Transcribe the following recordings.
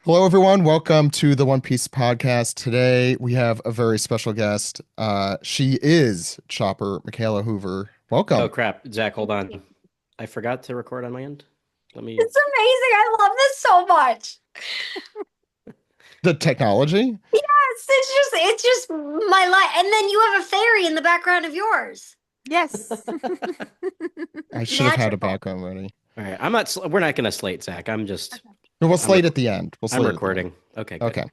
Hello, everyone. Welcome to the One Piece podcast. Today we have a very special guest. She is Chopper Mikaela Hoover. Oh Welcome. crap, Zach, hold on. I forgot to record on my end. Let me. It's amazing. I love this so much. The technology? It's just my life. And then you have a fairy in the background of yours. Yes. I should have had a Magical. background ready. All right, I'm not. We're not gonna slate Zach. I'm just. No, we'll I'm. slate at the end. We'll I'm slate at the end. recording. Okay, good. Okay.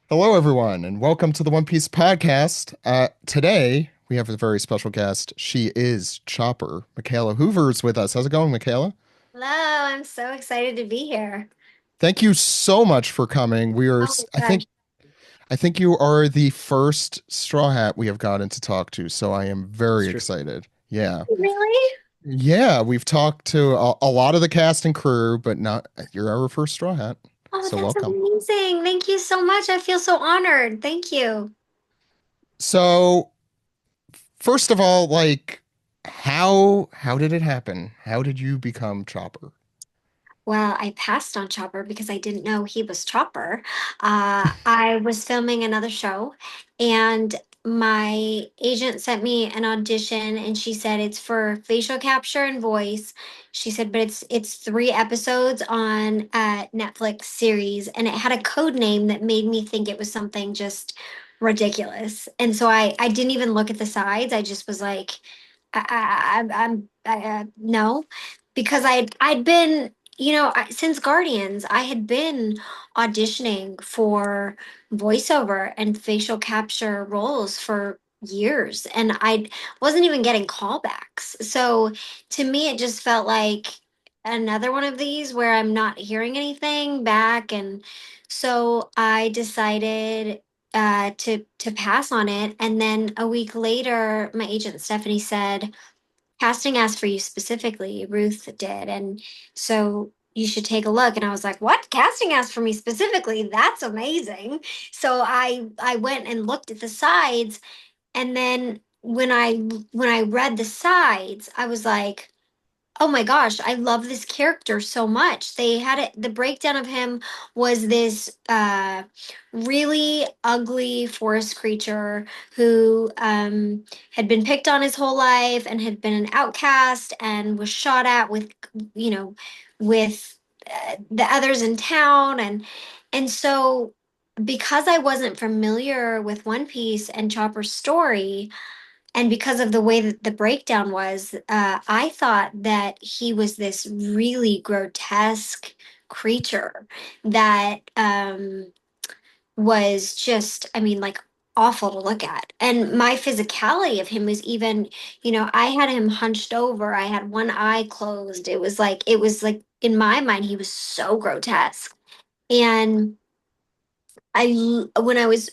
Hello, everyone, and welcome to the One Piece podcast. Today we have a very special guest. She is Chopper. Mikaela Hoover is with us. How's it going, Mikaela? Hello, I'm so excited to be here. Thank you so much for coming. Oh my I gosh. think you are the first Straw Hat we have gotten to talk to, so I am That's very true. excited. Yeah. Really? Yeah, we've talked to a lot of the cast and crew, but not you're our first Straw Hat. Oh, So that's welcome. amazing. Thank you so much. I feel so honored. Thank you. So, first of all, like how did it happen? How did you become Chopper? Well, I passed on Chopper because I didn't know he was Chopper. I was filming another show, and my agent sent me an audition, and she said it's for facial capture and voice. She said, but it's 3 episodes on a Netflix series, and it had a code name that made me think it was something just ridiculous. And so I didn't even look at the sides. I just was like, no, because I'd been since Guardians, I had been auditioning for voiceover and facial capture roles for years, and I wasn't even getting callbacks. So to me, it just felt like another one of these where I'm not hearing anything back, and so I decided to pass on it. And then a week later, my agent Stephanie said, casting asked for you specifically, Ruth did. And so you should take a look. And I was like, what? Casting asked for me specifically? That's amazing. So I went and looked at the sides, and then when I read the sides, I was like, oh my gosh, I love this character so much. They had it, the breakdown of him was this really ugly forest creature who had been picked on his whole life and had been an outcast and was shot at with, you know, with the others in town. And so because I wasn't familiar with One Piece and Chopper's story, and because of the way that the breakdown was, I thought that he was this really grotesque creature that was just, I mean, like awful to look at. And my physicality of him was even, I had him hunched over, I had one eye closed. It was like in my mind, he was so grotesque. And when I was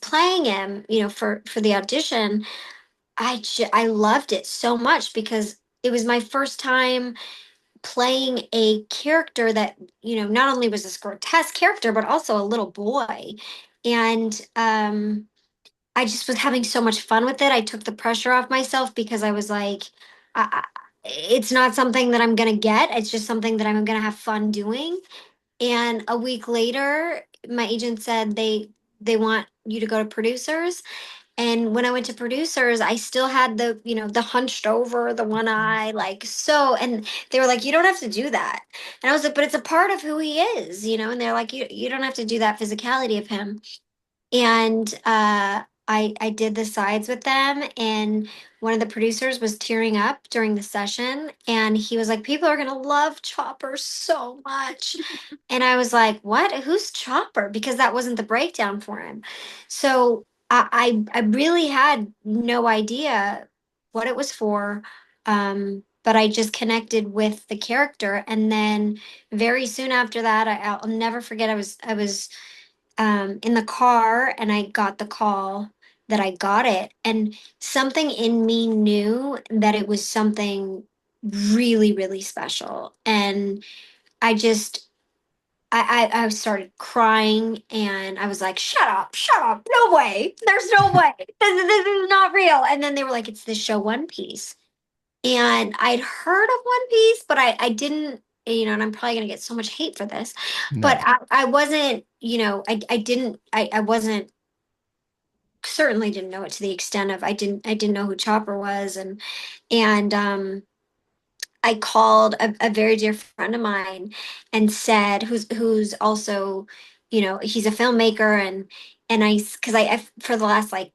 playing him, for the audition, I loved it so much because it was my first time playing a character that, not only was this grotesque character, but also a little boy. And I just was having so much fun with it. I took the pressure off myself because I was like, it's not something that I'm going to get. It's just something that I'm going to have fun doing. And a week later, my agent said they want you to go to producers. And when I went to producers, I still had the hunched over, the one eye, like so. And they were like, you don't have to do that. And I was like, but it's a part of who he is. And they're like, you don't have to do that physicality of him. And I did the sides with them, and one of the producers was tearing up during the session, and he was like, people are gonna love Chopper so much. And I was like, what? Who's Chopper? Because that wasn't the breakdown for him. So I really had no idea what it was for. But I just connected with the character, and then very soon after that, I'll never forget. I was in the car, and I got the call that I got it, and something in me knew that it was something really, really special. And I just I started crying, and I was like, shut up, no way, there's no way, this is not real. And then they were like, it's the show One Piece. And I'd heard of One Piece, but I didn't and I'm probably gonna get so much hate for this, but No. I wasn't, I didn't, I wasn't, certainly didn't know it to the extent of I didn't know who Chopper was, and I called a very dear friend of mine and said, who's also, he's a filmmaker, and because for the last like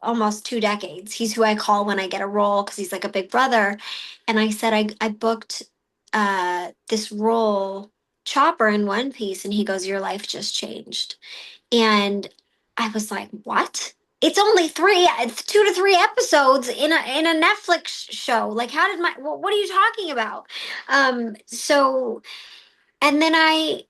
almost 2 decades, he's who I call when I get a role because he's like a big brother. And I said I booked this role, Chopper, in One Piece, and he goes, "Your life just changed." And I was like, "What?" It's only it's 2 to 3 episodes in a Netflix show. Like, how did what are you talking about? So and then I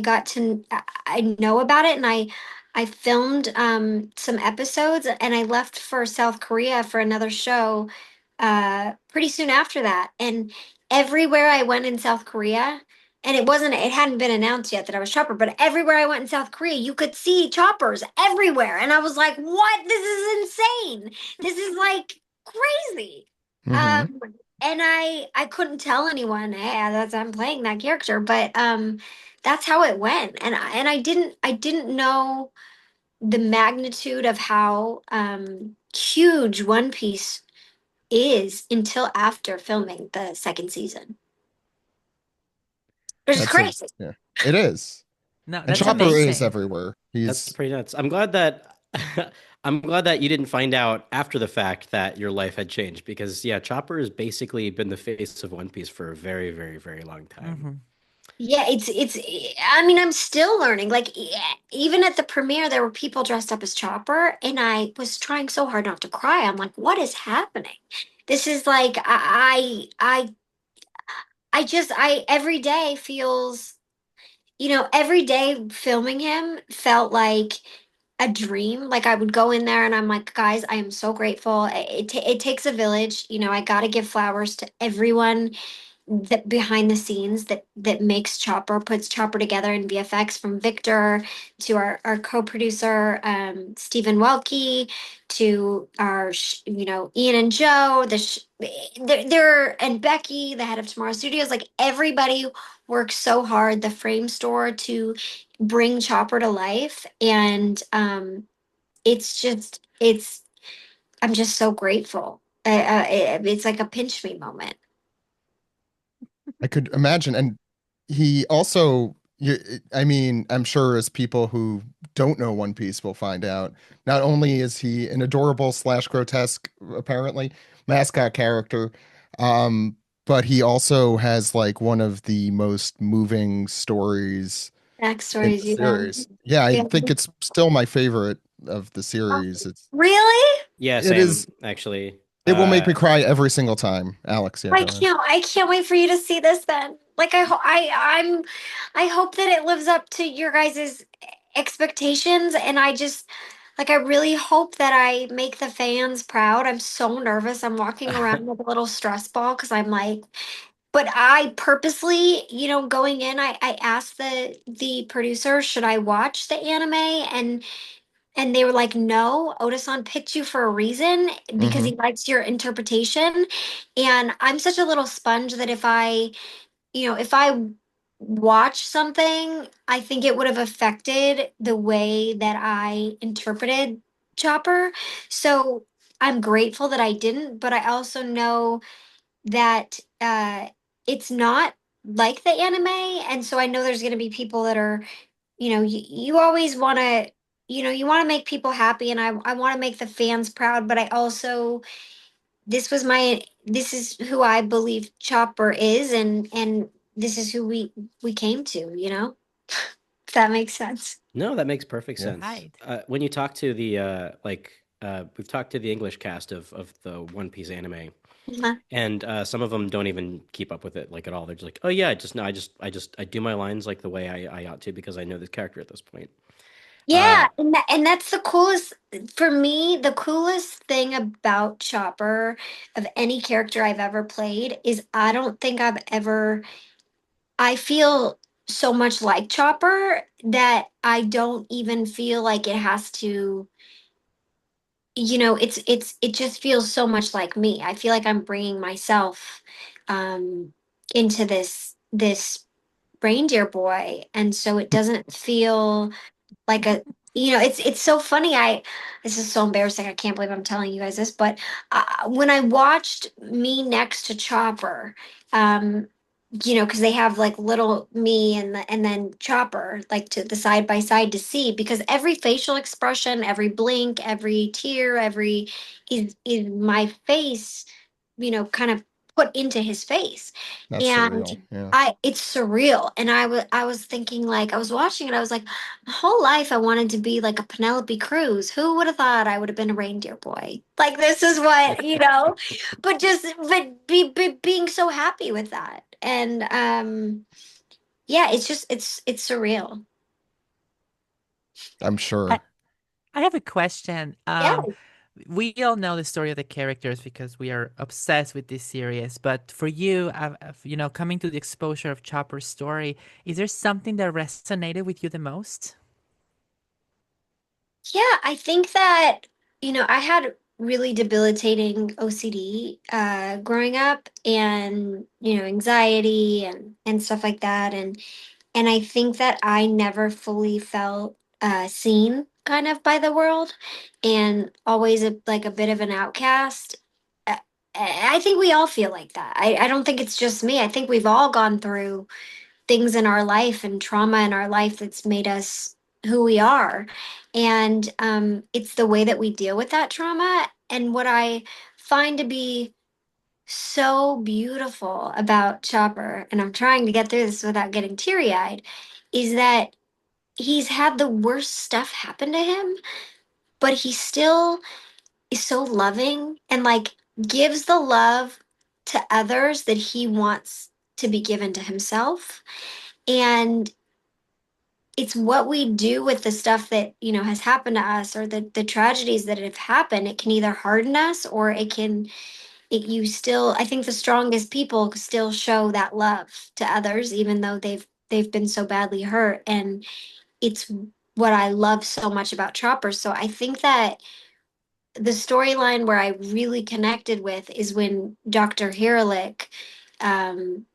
got to I know about it, and I filmed some episodes, and I left for South Korea for another show pretty soon after that. And everywhere I went in South Korea, and it hadn't been announced yet that I was Chopper, but everywhere I went in South Korea, you could see choppers everywhere, and I was like, "What? This is insane! This is like crazy!" Hmm. Um, and I couldn't tell anyone, "Hey, that's I'm playing that character," but that's how it went. And I didn't know the magnitude of how huge One Piece is until after filming the second season, which is That's a crazy. yeah. It is. No, And that's Chopper is amazing. everywhere. That's He's pretty nuts. I'm glad that I'm glad that you didn't find out after the fact that your life had changed because yeah, Chopper has basically been the face of One Piece for a very, very, very long time. Hmm. Yeah, it's I mean, I'm still learning. Like, even at the premiere, there were people dressed up as Chopper, and I was trying so hard not to cry. I'm like, what is happening? This is like I just I every day feels, every day filming him felt like a dream. Like, I would go in there and I'm like, "Guys, I am so grateful. It takes a village. I got to give flowers to everyone that behind the scenes that makes Chopper, puts Chopper together in VFX, from Victor to our co-producer Stephen Welke, to our Ian and Joe, they're and Becky, the head of Tomorrow Studios. Like, everybody works so hard, the frame store, to bring Chopper to life. And it's I'm just so grateful. It's like a pinch me moment. I could imagine. And he also, I mean, I'm sure as people who don't know One Piece will find out, not only is he an adorable slash grotesque, apparently, mascot character, um, but he also has like one of the most moving stories in Backstories, the yeah. series. Yeah, I Yeah. think it's still my favorite of the series. Really? Yeah, It same is, actually. it will make me cry every single time. Alex, yeah, go ahead. I can't wait for you to see this then. Like, I hope that it lives up to your guys' expectations, and I really hope that I make the fans proud. I'm so nervous. I'm walking around with a little stress ball because I'm like, but I purposely, going in, I asked the producer, should I watch the anime? And they were like, "No, Odasan picked you for a reason because Hmm. he likes your interpretation." And I'm such a little sponge that if I watch something, I think it would have affected the way that I interpreted Chopper. So I'm grateful that I didn't, but I also know that it's not like the anime. And so I know there's going to be people that are, you always want to, you want to make people happy, and I want to make the fans proud, but I also, this is who I believe Chopper is, and this is who we came to, if that makes sense. No, that makes perfect Yeah. sense. Right. When you talk to the we've talked to the English cast of the One Piece anime, Uh-huh. and some of them don't even keep up with it like at all. They're just like, "Oh yeah, just no, I do my lines like the way I ought to because I know this character at this point." Uh, Yeah, and that's the coolest for me. The coolest thing about Chopper, of any character I've ever played, is I don't think I feel so much like Chopper that I don't even feel like it has to, it just feels so much like me. I feel like I'm bringing myself, um, into this reindeer boy, and so it doesn't feel like a, it's so funny. This is so embarrassing. I can't believe I'm telling you guys this, but when I watched Me Next to Chopper, um because they have like little me and then Chopper like to the side by side to see, because every facial expression, every blink, every tear, every is my face, kind of put into his face. That's And surreal. Yeah. it's surreal. And I was thinking, like, I was watching it, I was like, my whole life I wanted to be like a Penelope Cruz. Who would have thought I would have been a reindeer boy? Like, this is what, but being so happy with that. And yeah, it's surreal. I'm I, sure. I have a question. Yeah. We all know the story of the characters because we are obsessed with this series. But for you, coming to the exposure of Chopper's story, is there something that resonated with you the most? Yeah, I think that, I had really debilitating OCD growing up, and, anxiety and stuff like that. And I think that I never fully felt seen kind of by the world, and always like a bit of an outcast. Uh, I think we all feel like that. I don't think it's just me. I think we've all gone through things in our life and trauma in our life that's made us who we are. And it's the way that we deal with that trauma. And what I find to be so beautiful about Chopper, and I'm trying to get through this without getting teary eyed, is that he's had the worst stuff happen to him, but he still is so loving and like gives the love to others that he wants to be given to himself. And it's what we do with the stuff that, has happened to us, or the tragedies that have happened. It can either harden us, or you still, I think the strongest people still show that love to others, even though they've been so badly hurt. And it's what I love so much about Chopper. So I think that the storyline where I really connected with is when Dr. Hiralik, um,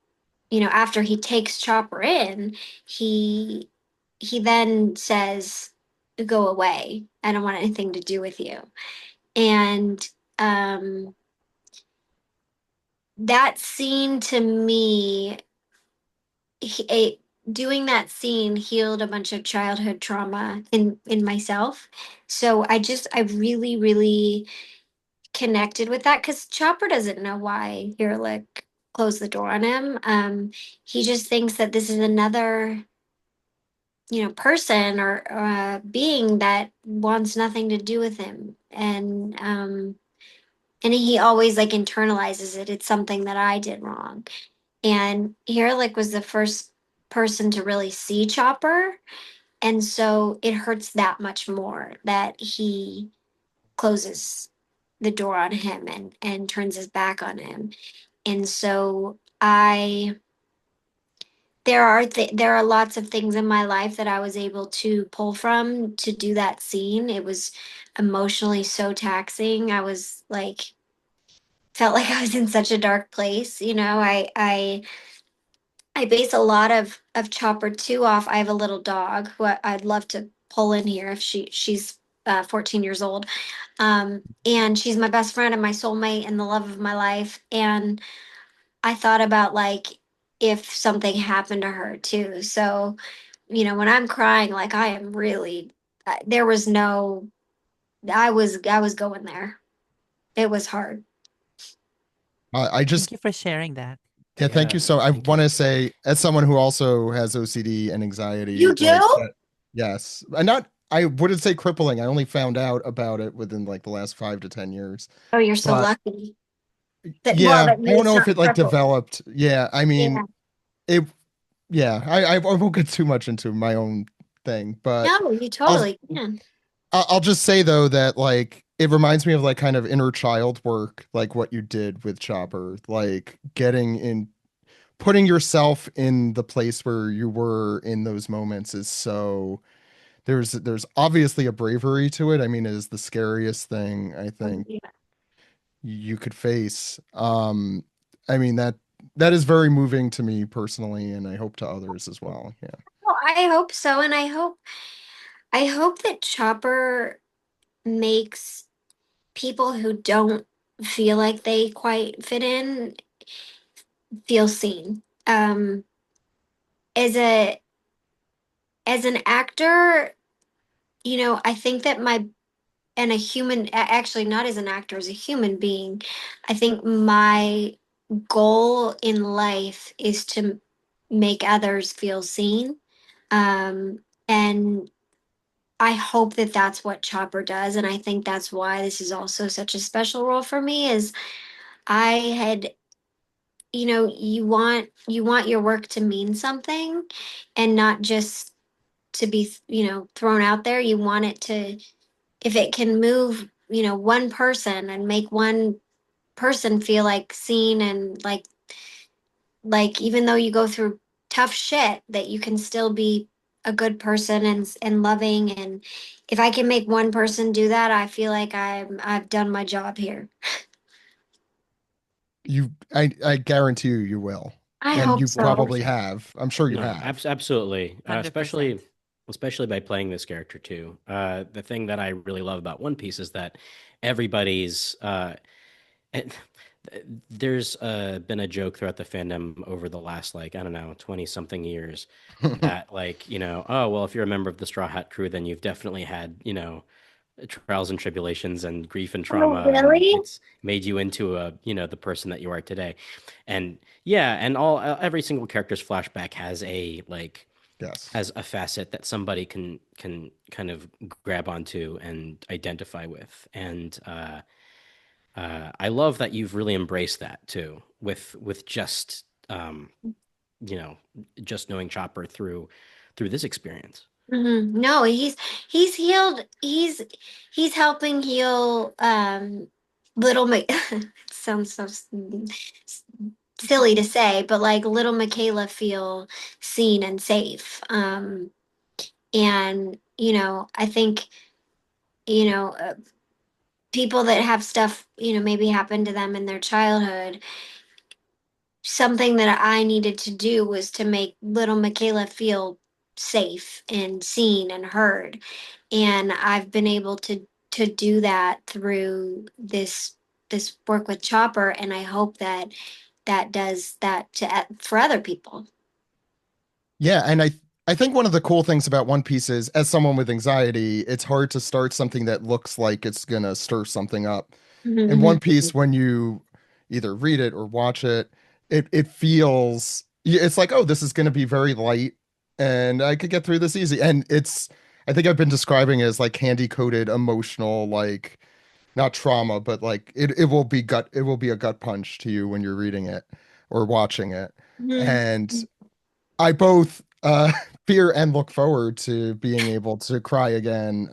after he takes Chopper in, he he then says, "Go away. I don't want anything to do with you." And um, that scene to me, he, a, doing that scene healed a bunch of childhood trauma in myself. So I really, really connected with that, because Chopper doesn't know why Hiralik closed the door on him. He just thinks that this is another, person or being that wants nothing to do with him. And he always like internalizes it. It's something that I did wrong. And Hiralik was the first person to really see Chopper. And so it hurts that much more that he closes the door on him and turns his back on him. And so there are lots of things in my life that I was able to pull from to do that scene. It was emotionally so taxing. I was like, felt like I was in such a dark place. I base a lot of Chopper 2 off. I have a little dog who I'd love to pull in here if she's 14 years old. And she's my best friend and my soulmate and the love of my life. And I thought about like if something happened to her too. So, when I'm crying, like I am really, there was no, I was going there. It was hard. I Thank just you for sharing that. Yeah, thank Yeah, you. So I thank you. want to say, as someone who also has OCD and anxiety, You do? yes, and not, I wouldn't say crippling. I only found out about it within like the last 5 to 10 years. Oh, you're so But lucky. Well, yeah, that I don't it's know if not it like crippled. developed. Yeah, I mean, Yeah. it, yeah, I won't get too much into my own thing, but No, you I'll, totally can. I'll just say though that like it reminds me of like kind of inner child work, like what you did with Chopper, like getting in, putting yourself in the place where you were in those moments is so, there's obviously a bravery to it. I mean, it is the scariest thing I think Yeah. you could face. I mean, that that is very moving to me personally, and I hope to others as well. Yeah. Well, I hope so, and I hope that Chopper makes people who don't feel like they quite fit in feel seen. As a as an actor, I think that my and a human actually not as an actor, as a human being, I think my goal in life is to make others feel seen. And I hope that that's what Chopper does, and I think that's why this is also such a special role for me. Is I had, you want your work to mean something, and not just to be, thrown out there. You want it to, if it can move, one person and make one person feel like seen, and like even though you go through tough shit, that you can still be a good person and loving. And if I can make one person do that, I feel like I've done my job here. I guarantee you, you will, I and hope you so. probably have. I'm sure you No, have. absolutely. 100%. Especially by playing this character too. The thing that I really love about One Piece is that everybody's and there's been a joke throughout the fandom over the last, like, I don't know, 20 something years, that, like, oh well, if you're a member of the Straw Hat Crew, then you've definitely had, trials and tribulations and grief and Oh, trauma, and really? it's made you into the person that you are today. And yeah, and all every single character's flashback Yes. has a facet that somebody can kind of grab onto and identify with. And I love that you've really embraced that too, with just you know just knowing Chopper through this experience. No, he's healed. He's helping heal little it sounds so silly to say, but like little Michaela feel seen and safe. And I think, you know, uh, people that have stuff, maybe happen to them in their childhood, something that I needed to do was to make little Michaela feel safe and seen and heard. And I've been able to do that through this work with Chopper, and I hope that that does that for other people. Yeah, and I think one of the cool things about One Piece is, as someone with anxiety, it's hard to start something that looks like it's gonna stir something up. In One Piece, when you either read it or watch it, it feels it's like, oh, this is gonna be very light, and I could get through this easy. And I think I've been describing it as like candy coated emotional, like not trauma, but like it will be a gut punch to you when you're reading it or watching it. Mhm. And I both fear and look forward to being able to cry again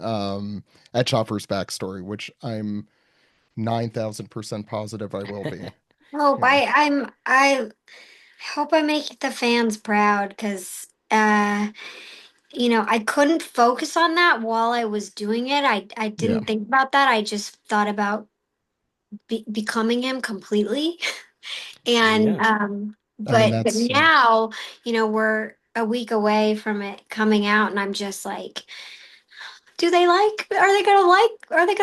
at Chopper's backstory, which I'm 9,000% positive I will be. Hope Yeah. I hope I make the fans proud, because I couldn't focus on that while I was doing it. I Yeah. didn't think about that. I just thought about becoming him completely. And Yeah. I mean, but that's yeah. now, we're a week away from it coming out, and I'm just like, are they gonna like me? Are they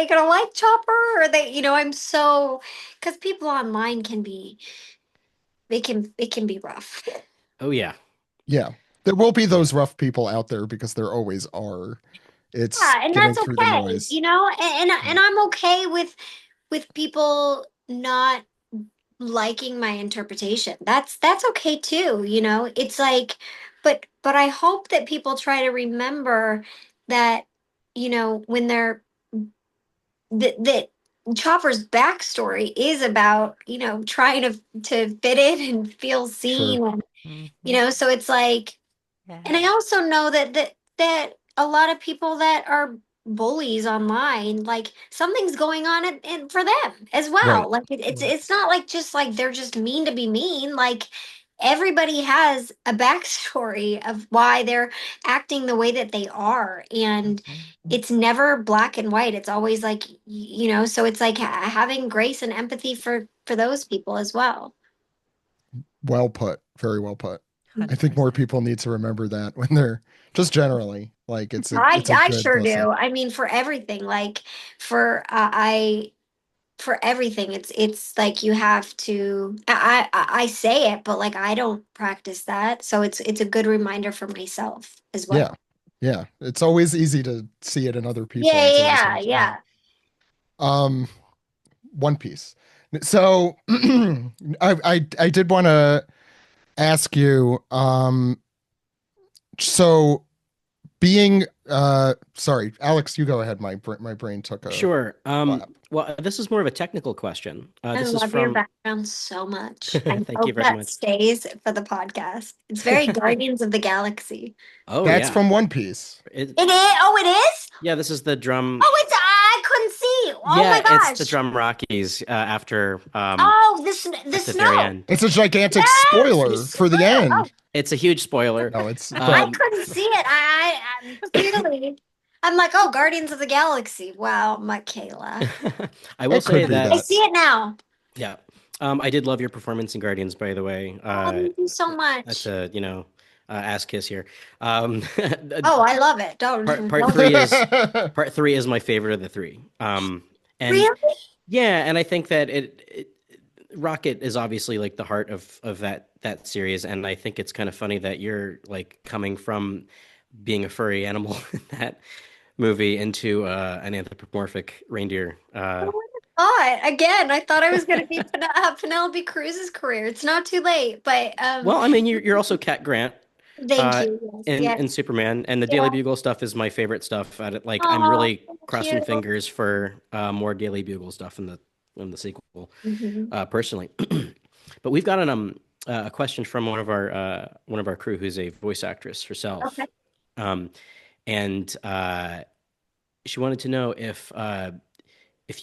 gonna like Chopper? Are they, I'm so, because people online can be, it can be rough. Oh yeah. Yeah. There will be Oh those yeah. rough people out there because there always are. It's Yeah, and getting that's through the okay, noise. and I'm okay with people not liking my interpretation. That's okay too, It's like, but I hope that people try to remember that, when they're that Chopper's backstory is about, trying to fit in and feel Sure. seen, and Hmm. so it's like, and I Yes. also know that a lot of people that are bullies online, like something's going on for them as Right. well. Like it's Right. it's not like just like they're just mean to be mean. Like everybody has a backstory of why they're acting the way that they are, and Hmm. it's never black and white. It's always like, so it's like having grace and empathy for those people as well. Well put. Very well put. I think more 100%. people need to remember that when they're just generally like I it's a I good sure lesson. do. I mean, for everything, like for I for everything, it's like you have to. I say it, but like I don't practice that, so it's a good reminder for myself as well. Yeah. Yeah. It's always easy to see it in other people. Yeah, It's always yeah, hard to not. yeah. Um, One Piece. So I did want to ask you, so being sorry, Alex, you go ahead. My brain took a Sure. flap. Well, this is more of a technical question. I This is love your from. background so much. I Thank you hope very that much. stays for the podcast. It's very Guardians of the Galaxy. Oh That's yeah. from One Piece. It is. Oh, it is. Yeah, this is the drum. Oh, it's. I couldn't see. Oh my Yeah, it's the gosh. drum Rockies after Oh, the at the very snow. end. It's a gigantic Yes, the spoiler for the snow. Oh, end. It's a huge spoiler. No, it's I but Um, couldn't see it. I'm clearly. I'm like, oh, Guardians of the Galaxy. Wow, Michaela. I will it could say be I that, that. see it now. yeah. I did love your performance in Guardians, by the way. Oh, thank you so That's much. a, ass kiss here. Um, Oh, I love it. Don't part don't three is part three is my favorite of the three. And really. yeah, and I think that Rocket is obviously like the heart of that series, and I think it's kind of funny that you're like coming from being a furry animal in that movie into an anthropomorphic reindeer. Again, I thought I was going to be have Penelope Cruz's career. It's not too late, but Well, I mean, you're also Cat Grant thank uh, you. Yes, in yes, Superman, and the Daily yeah. Bugle stuff is my favorite stuff. Like, I'm Oh, really thank crossing you. fingers for more Daily Bugle stuff in the sequel, Hmm. personally. But we've got a question from one of our crew who's a voice actress herself, Okay. um, and she wanted to know if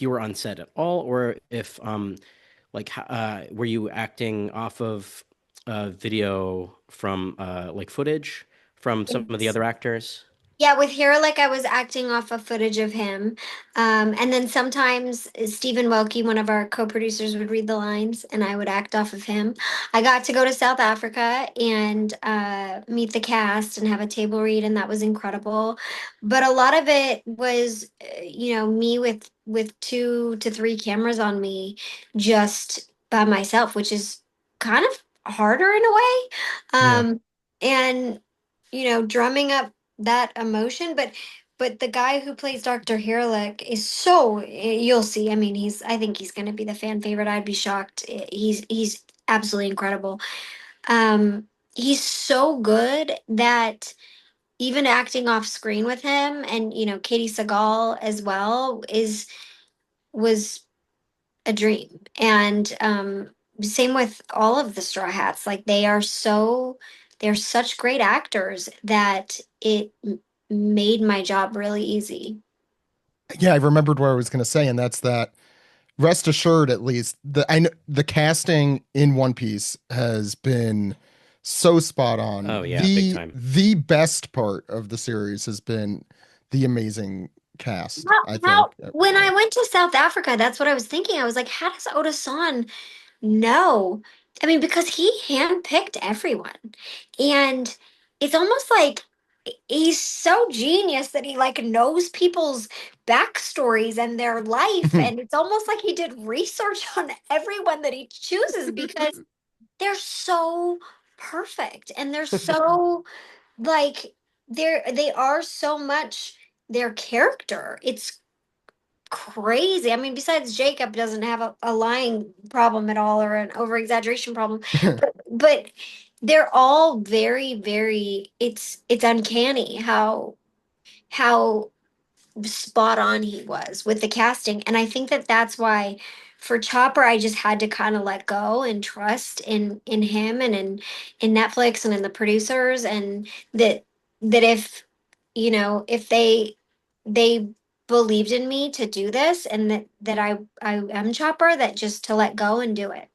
you were on set at all, or if were you acting off of video from like footage from some of the Yes. other actors? Yeah, with Hero, like I was acting off of footage of him. And then sometimes Stephen Welke, one of our co-producers, would read the lines and I would act off of him. I got to go to South Africa and meet the cast and have a table read, and that was incredible. But a lot of it was, me with 2 to 3 cameras on me, just by myself, which is kind of harder in a way. Yeah. And drumming up that emotion, but the guy who plays Dr. Hirlick is so, you'll see. I mean, I think he's going to be the fan favorite. I'd be shocked. He's absolutely incredible. Um he's so good that even acting off screen with him, and Katie Sagal as well, is was a dream. And same with all of the Straw Hats. Like they're such great actors that made my job really easy. Yeah, I remembered what I was going to say, and that's that. Rest assured, at least the casting in One Piece has been so spot on. Oh yeah, big time. The best part of the series has been the amazing cast, I How think. when I went to South Africa, that's what I was thinking. I was like, how does Oda San know? I mean, because he handpicked everyone. And it's almost like he's so genius that he like knows people's backstories and their life. And it's almost like he did research on everyone that he chooses because they're so perfect and they're so like they are so much their character. It's crazy. I mean, besides Jacob doesn't have a lying problem at all or an over exaggeration problem, but they're all very, very. It's uncanny how spot on he was with the casting, and I think that that's why for Chopper I just had to kind of let go and trust in him and in Netflix and in the producers, and that if they believed in me to do this, and that I am Chopper, that just to let go and do it.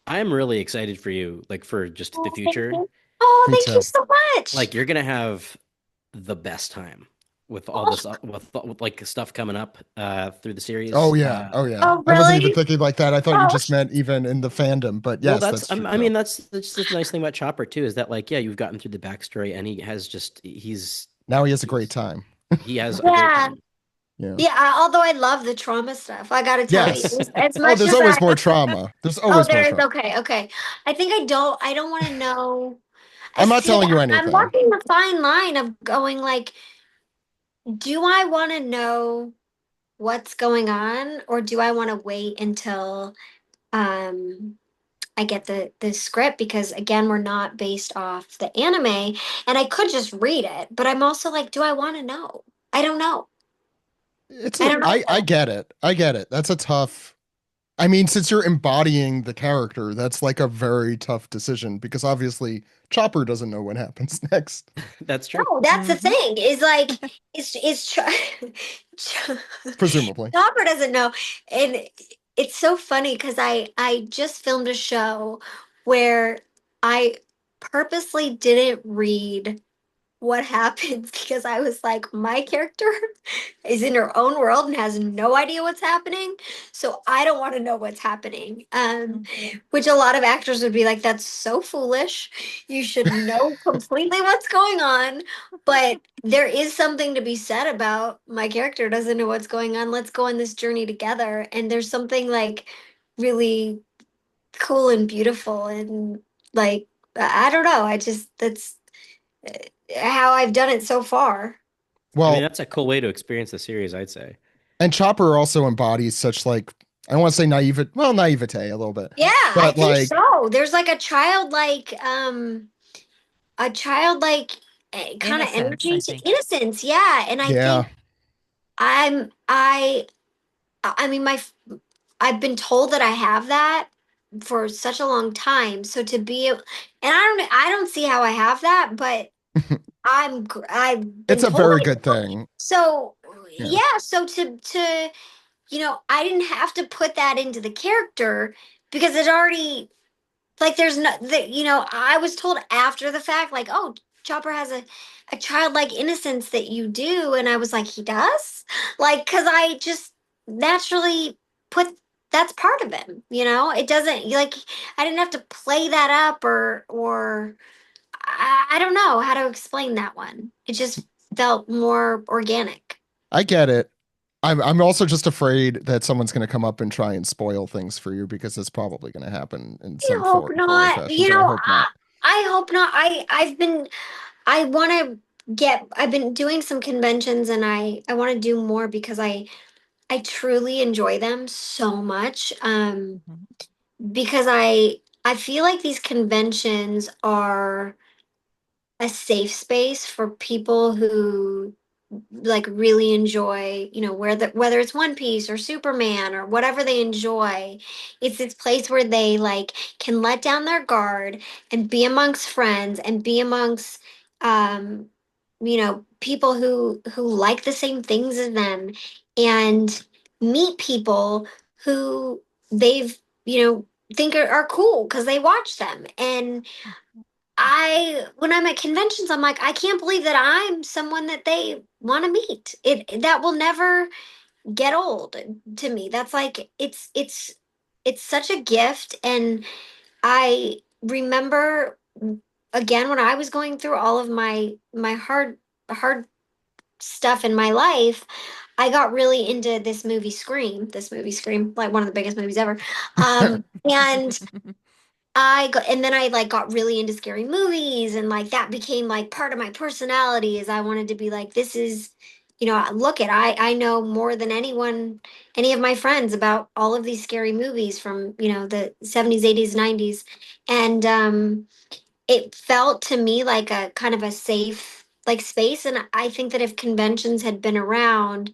I'm really excited for you, like for just the Oh, thank future. you. Oh, Me thank you too. so much. Like you're gonna have the best time with all this with like stuff coming up through the Oh series. yeah, oh yeah. Oh, I wasn't even really? thinking like that. I thought you Oh, just meant even in the fandom, but Well, yes, that's true I too. mean, that's the nice thing about Chopper too, is that like, yeah, you've gotten through the backstory, and he has just Now he has a great he's time. he has a great yeah. time. Yeah. Yeah, although I love the trauma stuff, I gotta tell you, Yes. as Oh, much there's as always I, more trauma. There's oh, always more there is, trauma. okay, okay. I think I don't want to know. I I'm not see, telling you I'm anything. walking the fine line of going like, do I want to know what's going on, or do I want to wait until um I get the script? Because again, we're not based off the anime, and I could just read it, but I'm also like, do I want to know? I don't know. It's I a don't I know. get it. I get it. That's a tough. I mean, since you're embodying the character, that's like a very tough decision because obviously Chopper doesn't know what happens next, That's true. No, that's the Hmm. thing. Is like it's Ch- presumably. Chopper doesn't know, and it's so funny because I just filmed a show where I purposely didn't read what happens because I was like, my character is in her own world and has no idea what's happening. So I don't want to know what's happening. Which a lot of actors would be like, that's so foolish. You should know completely what's going on. But there is something to be said about my character doesn't know what's going on. Let's go on this journey together. And there's something like really cool and beautiful and like I don't know. I just that's how I've done it so far. I mean, Well, that's a cool way to experience the series, I'd say. and Chopper also embodies such like I don't want to say naivete, well, naivete a little bit, Yeah, I but think like so. There's like a childlike kind of Innocence, energy I to think. innocence. Yeah, and I think yeah, I'm I mean I've been told that I have that for such a long time. So to be and I don't see how I have that, but I've it's been a told very I good do. thing. So Yeah. yeah, so to I didn't have to put that into the character because it already like there's no I was told after the fact like, oh, Chopper has a childlike innocence that you do, and I was like, he does? Like, because I just naturally put that's part of him, it doesn't like I didn't have to play that up or I don't know how to explain that one. It just felt more organic. I get it. I'm also just afraid that someone's going to come up and try and spoil things for you because it's probably going to happen in I some hope form or not. fashion, but I hope not. I hope not. I want to I've been doing some conventions, and I want to do more because I truly enjoy them so much. Mhm. Because I feel like these conventions are a safe space for people who like really enjoy, whether it's One Piece or Superman or whatever they enjoy. It's this place where they like can let down their guard and be amongst friends and be amongst um people who like the same things as them and meet people who they've, think are cool because they watch them. And when I'm at conventions, I'm like, I can't believe that I'm someone that they want to meet. That will never get old to me. That's like it's such a gift. And I remember again when I was going through all of my hard stuff in my life, I got really into this movie Scream. This movie Scream, like one of the biggest movies ever. And and then I like got really into scary movies, and like that became like part of my personality is I wanted to be like, this is, look at, I know more than any of my friends about all of these scary movies from, the 70s, 80s, 90s. And it felt to me like a kind of a safe like space. And I think that if conventions had been around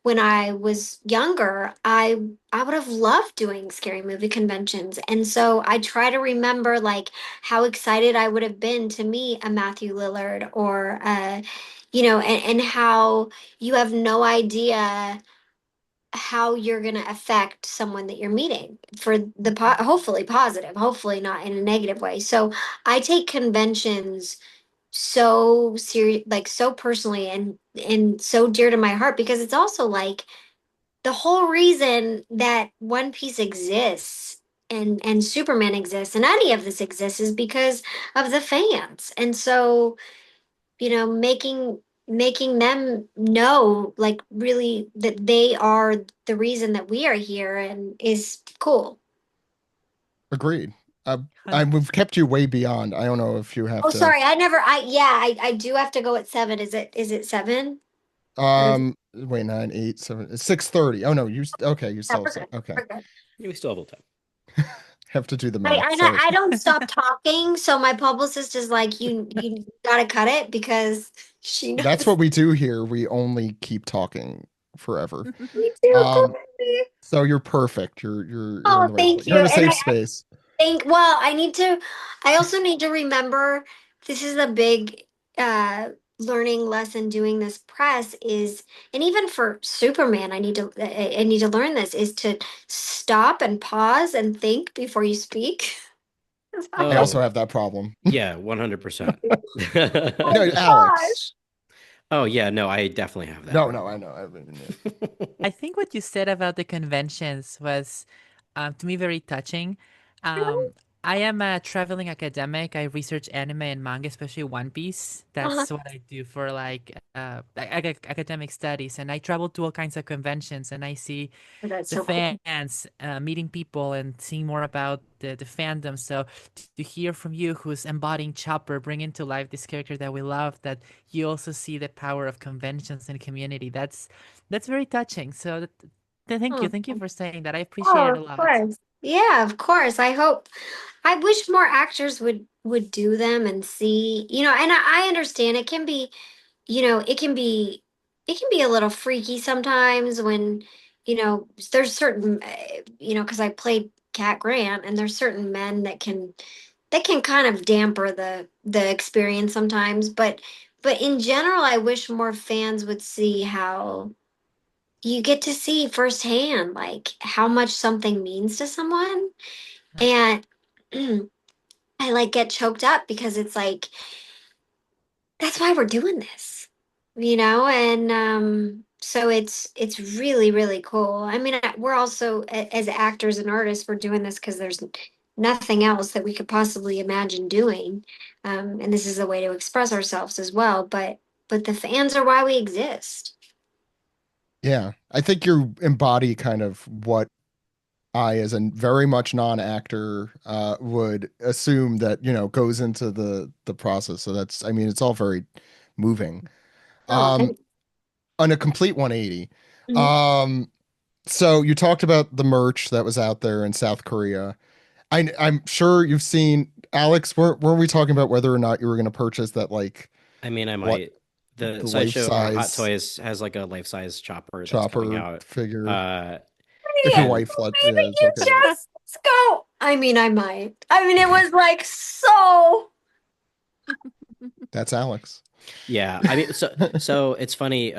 when I was younger, I would have loved doing scary movie conventions. And so I try to remember like how excited I would have been to meet a Matthew Lillard or and how you have no idea how you're going to affect someone that you're meeting for the hopefully positive, hopefully not in a negative way. So I take conventions so serious, like so personally and so dear to my heart because it's also like the whole reason that One Piece exists and Superman exists and any of this exists is because of the fans. And so, making them know like really that they are the reason that we are here and is cool. Agreed. We've 100%. kept you way beyond. I don't know if you have Oh, to. sorry. I do have to go at 7. Is it 7? Or is it Wait, 9, 8, 7, it's 6:30. Oh no, okay, you yeah, still we're say good. okay. We're good. Yeah, we still have a little time. Have to do the I, math. I Sorry. I don't stop talking, so my publicist is like, you gotta cut it because she That's knows what we do here. We only keep talking forever. me too. Um, Courtney. so you're perfect. You're in Oh, the right place. thank You're you. in a And safe I space. well, I also need to remember this is a big uh learning lesson doing this press is, and even for Superman, I need to learn this is to stop and pause and think before you speak. I also Oh, have that problem. yeah, 100%. Oh No, Alex. gosh. Oh, yeah, no, I definitely have that No, no, I problem. know. I haven't even knew. I think what you said about the conventions was, to me, very touching. Um, I am a traveling academic. I research anime and manga, especially One Piece. Uh-huh. That's what I do for like academic studies. And I travel to all kinds of conventions, and I see That's the so cool. fans, meeting people and seeing more about the fandom. So to hear from you, who's embodying Chopper, bringing to life this character that we love, that you also see the power of conventions and community. That's very touching. So Oh, thank you for saying that. I appreciate it oh, a of lot. course. Yeah, of course. I wish more actors would do them and see, and I understand it can be, it can be a little freaky sometimes when, there's certain, because I played Cat Grant and there's certain men that can kind of damper the experience sometimes, but in general, I wish more fans would see how you get to see firsthand like how much something means to someone Right. and I like get choked up because it's like that's why we're doing this, and so it's really really cool. I mean, we're also as actors and artists we're doing this because there's nothing else that we could possibly imagine doing, and this is a way to express ourselves as well, but the fans are why we exist. Yeah, I think you embody kind of what I, as a very much non-actor, would assume that goes into the process. So I mean, it's all very moving. Oh, Um, thank on a complete 180. you. Um, so you talked about the merch that was out there in South Korea. I'm sure you've seen Alex. Weren't we talking about whether or not you were going to purchase that, like I mean, I what might. The the life Sideshow or Hot size Toys has like a life-size chopper that's coming chopper out. figure? Uh, If your Yeah, and wife let, maybe yeah, it's you okay with it. just go. I mean, I might. I mean, it was like so. That's Alex. yeah, I mean, so it's funny.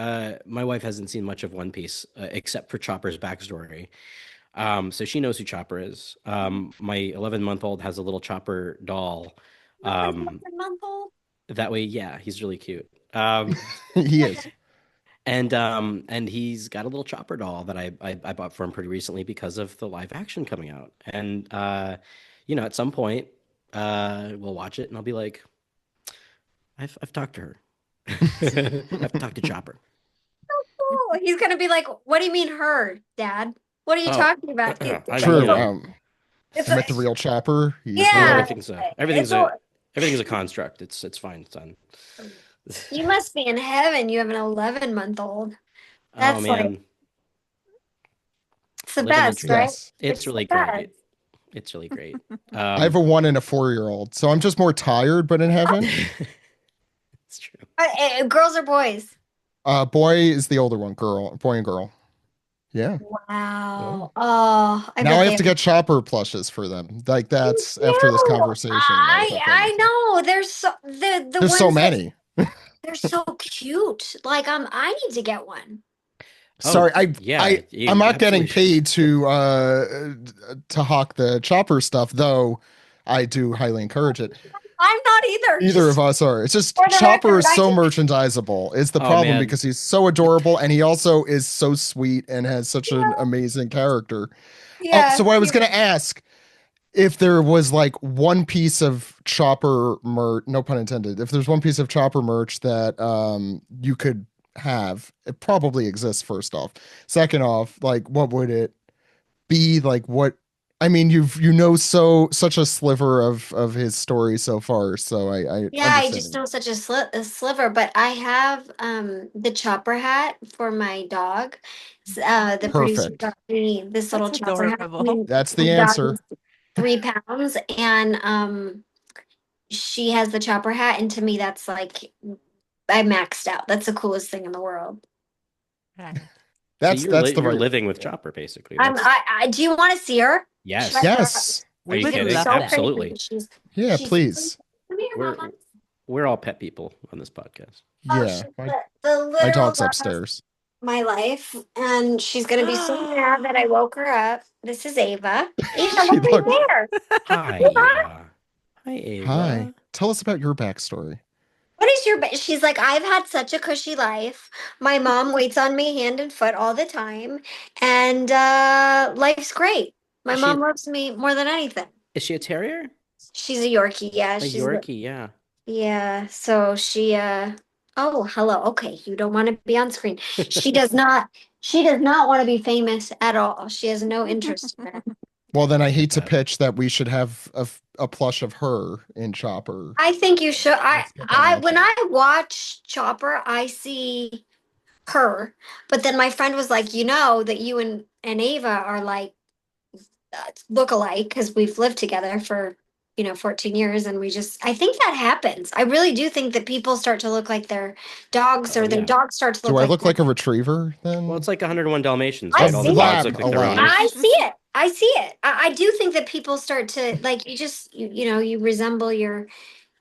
My wife hasn't seen much of One Piece except for Chopper's backstory. So she knows who Chopper is. My 11-month-old has a little Chopper doll. No, he's Um, 11 month old. that way, yeah, he's really cute. He is. And he's got a little Chopper doll that I bought for him pretty recently because of the live action coming out. And at some point, we'll watch it and I'll be like, I've talked to her. I've talked to Chopper. Oh, he's gonna be like, "What do you mean, her, Dad? What are you Oh, talking about?" I mean, True. It's I a, met the real Chopper. He is oh, yeah. real. everything's It's a. a construct. It's fine, son. You must be in heaven. You have an 11 month old. Oh That's like man, it's the living the best, dream. right? Yes. It's It's the really great. best. It's really great. I have a 1 and a 4-year-old, so I'm just more tired, but in heaven. It's true. Girls or boys? Boy is the older one, boy and girl. Yeah. Yeah. Wow. Oh, I Now bet I they have have. to get chopper plushes for them. Like You that's after this do. conversation. I I hope I I get them. know. There's the There's so ones that many. they're so cute. Like I need to get one. Oh Sorry, I yeah, I I'm you not getting absolutely should. paid to hawk the chopper stuff, though I do highly encourage it. I'm not either. Either of Just us are. It's just for the Chopper record, is I so just merchandisable. It's the Oh problem man. because he's so adorable and he also is so sweet and has such an amazing character. So yeah, what I was you're gonna right. ask if there was like one piece of Chopper merch, no pun intended, if there's one piece of Chopper merch that you could have, it probably exists first off. Second off, like what would it be? Like what I mean, you know such a sliver of his story so far, so I Yeah, I just understand. know such a sliver, but I have the chopper hat for my dog. The producer Perfect. got me this That's little chopper hat. I adorable. mean, That's my the dog answer. is 3 pounds, and she has the chopper hat, and to me, that's like I maxed out. That's the coolest thing in the world. Right. So That's the you're right. living with Yeah. Chopper basically. That's I do you want to see her? Should I, yes. Yes. Are We you she's would gonna be kidding? love so that. pretty. Absolutely. Yeah, She's please. come here, We're mama. we're all pet people on this podcast. Oh, Yeah. she's My the my literal dog's love of upstairs. my life, and she's gonna be so mad that I woke her up. This is Ava. Ava, She look looked. right there. Hi, Ava, Ava. Hi, Hi. Ava. Tell us about your backstory. what is your? She's like, I've had such a cushy life. My mom waits on me hand and foot all the time, and life's great. My Is she mom loves me more than anything. is she a terrier? She's a Yorkie, yeah. A Yorkie, yeah. Yeah, so she oh, hello. Okay, you don't want to be on screen. She does not want to be famous at all. She has no interest in it. Well, then I I get hate to that. pitch that we should have a plush of her in Chopper. I think you should Let's get that out when there. I watch Chopper, I see her. But then my friend was like, "You know that you and Ava are like look alike because we've lived together for 14 years and we just I think that happens. I really do think that people start to look like their dogs Oh or their yeah. dogs start to Do look I like look them. like a retriever Well, then? it's like 101 Dalmatians, I A right? All see the it. dogs lab, look a like their lab. I owners. see it. I see it. I do think that people start to like you just you resemble your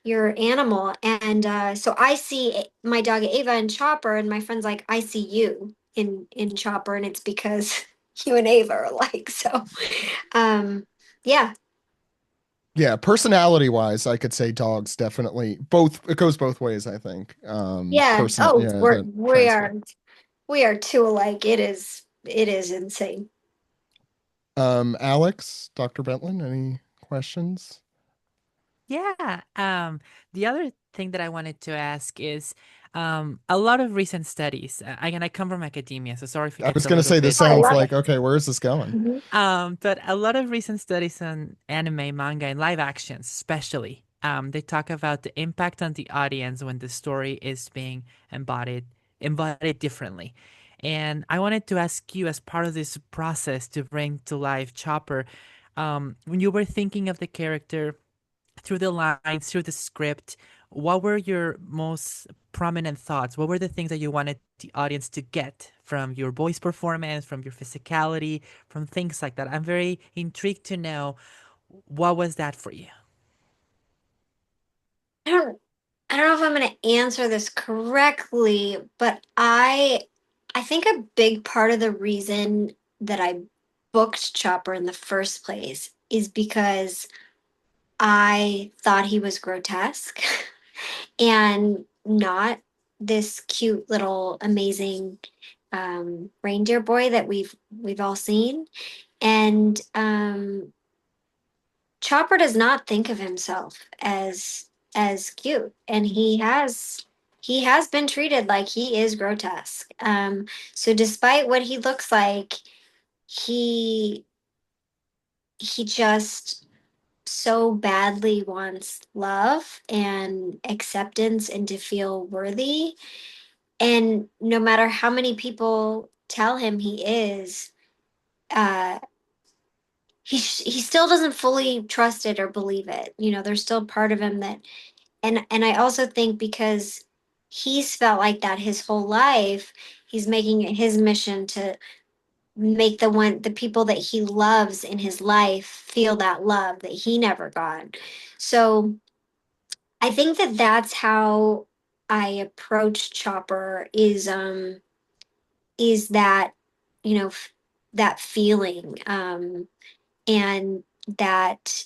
animal and so I see my dog Ava and Chopper and my friend's like I see you in Chopper and it's because you and Ava are alike. So um yeah. Yeah, personality wise, I could say dogs definitely both. It goes both ways, I think. Yeah. Personal, Oh, yeah, that transfer. we are two alike. It is insane. Alex, Dr. Bentlin, any questions? Yeah. The other thing that I wanted to ask is a lot of recent studies. Again, I come from academia, so sorry if it I gets was a gonna little say this bit. I sounds love like okay, where is this going? it. But a lot of recent studies on anime, manga, and live actions, especially, they talk about the impact on the audience when the story is being embodied differently. And I wanted to ask you, as part of this process to bring to life Chopper, when you were thinking of the character through the lines, through the script, what were your most prominent thoughts? What were the things that you wanted the audience to get from your voice performance, from your physicality, from things like that? I'm very intrigued to know what was that for you? I don't I don't know if I'm going to answer this correctly, but I think a big part of the reason that I booked Chopper in the first place is because I thought he was grotesque and not this cute little amazing reindeer boy that we've all seen. And Chopper does not think of himself as cute, and he has been treated like he is grotesque. So despite what he looks like, he he just so badly wants love and acceptance and to feel worthy. And no matter how many people tell him he is, uh, he still doesn't fully trust it or believe it. There's still part of him that, and I also think because he's felt like that his whole life, he's making it his mission to make the people that he loves in his life feel that love that he never got. So I think that that's how I approach Chopper is that that feeling and that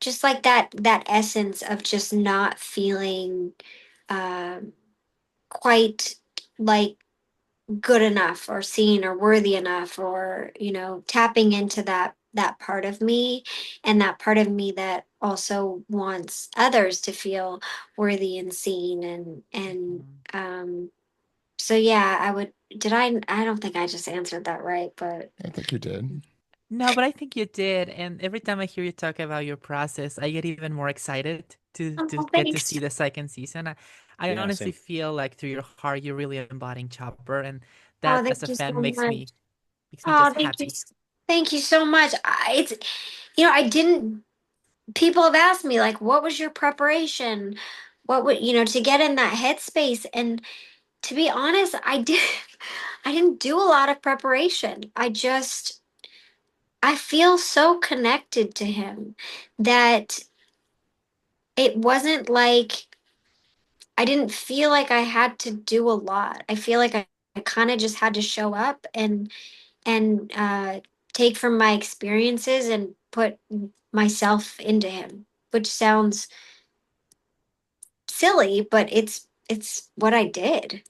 just like that essence of just not feeling um quite like good enough or seen or worthy enough, or tapping into that part of me, and that part of me that also wants others to feel worthy and seen, and Mhm. so yeah, I would did I don't think I just answered that right, but I think you did. No, but I think you did. And every time I hear you talk about your process, I get even more excited to oh, get to thanks. see the second season. I Yeah, honestly same. feel like through your heart, you're really embodying Chopper, and Oh, that thank as a you so fan much. makes me Oh, just happy. thank you so much. I didn't people have asked me like, what was your preparation? What would, to get in that headspace? And to be honest, I didn't do a lot of preparation. I feel so connected to him that it wasn't like, I didn't feel like I had to do a lot. I feel like I kind of just had to show up and take from my experiences and put myself into him, which sounds silly, but it's what I did.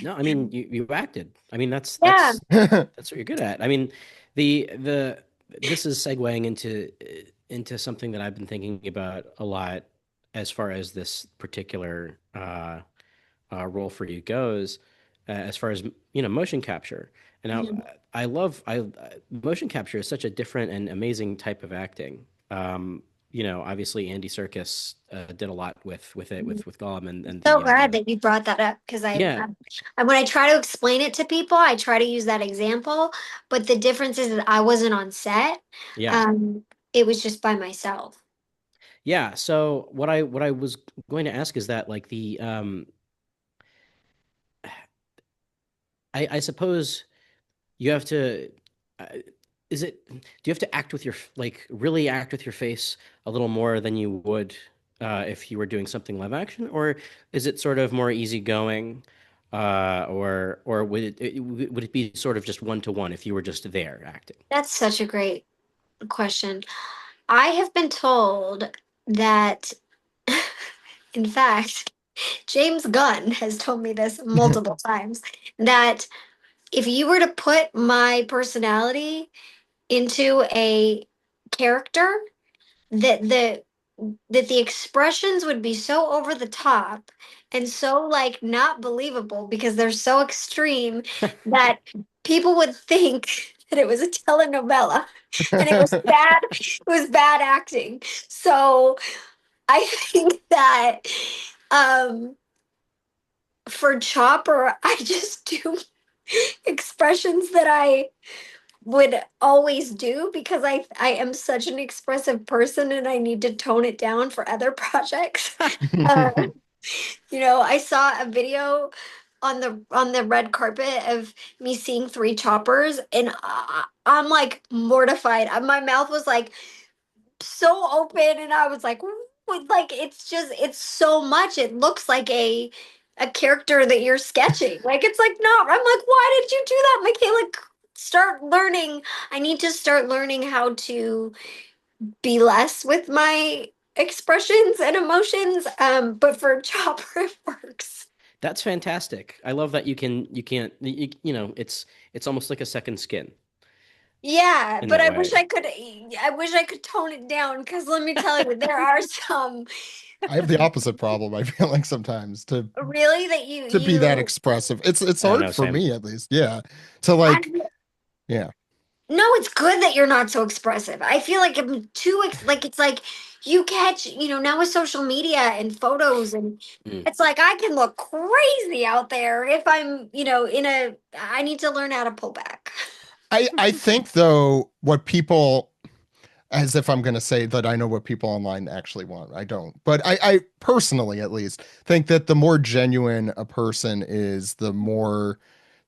No, I mean you acted. I mean Yeah. that's what you're good at. I mean the this is segueing into something that I've been thinking about a lot as far as this particular role for you goes, as far as motion capture. And now Mhm. motion capture is such a different and amazing type of acting. Obviously Andy Serkis did a lot with it with Gollum and So the glad that you brought that up because yeah when I try to explain it to people, I try to use that example, but the difference is that I wasn't on set. yeah Um, it was just by myself. yeah. So what I was going to ask is that like the I suppose you have to. Uh, is it? Do you have to act with your like really act with your face a little more than you would if you were doing something live action, or is it sort of more easygoing, or would it be sort of just one to one if you were just there acting? That's such a great question. I have been told that, in fact, James Gunn has told me this multiple times, that if you were to put my personality into a character, that the expressions would be so over the top and so like not believable because they're so extreme that people would think that it was a telenovela and it was bad acting. So I think that um for Chopper, I just do expressions that I would always do because I am such an expressive person and I need to tone it down for other projects. Uh, I saw a video on the red carpet of me seeing three choppers, and I'm like mortified. My mouth was like so open, and I was like, like it's so much. It looks like a character that you're sketching. Like it's like no. I'm like, why did you do that, Michaela? Start learning. I need to start learning how to be less with my expressions and emotions. But for Chopper, it works. That's fantastic. I love that you can't it's almost like a second skin Yeah, in but that I wish way. I could. I wish I could tone it down because let me tell you, there are some I have the opposite problem. I feel like sometimes really that you to be that you. expressive. It's I hard know, for Sam. me at least. Yeah. To I, like, yeah. no, it's good that you're not so expressive. I feel like I'm too like it's like you catch, now with social media and photos, and Mm. it's like I can look crazy out there if I'm, I need to learn how to pull back. I think though what people, as if I'm going to say that I know what people online actually want. I don't. But I personally, at least, think that the more genuine a person is, the more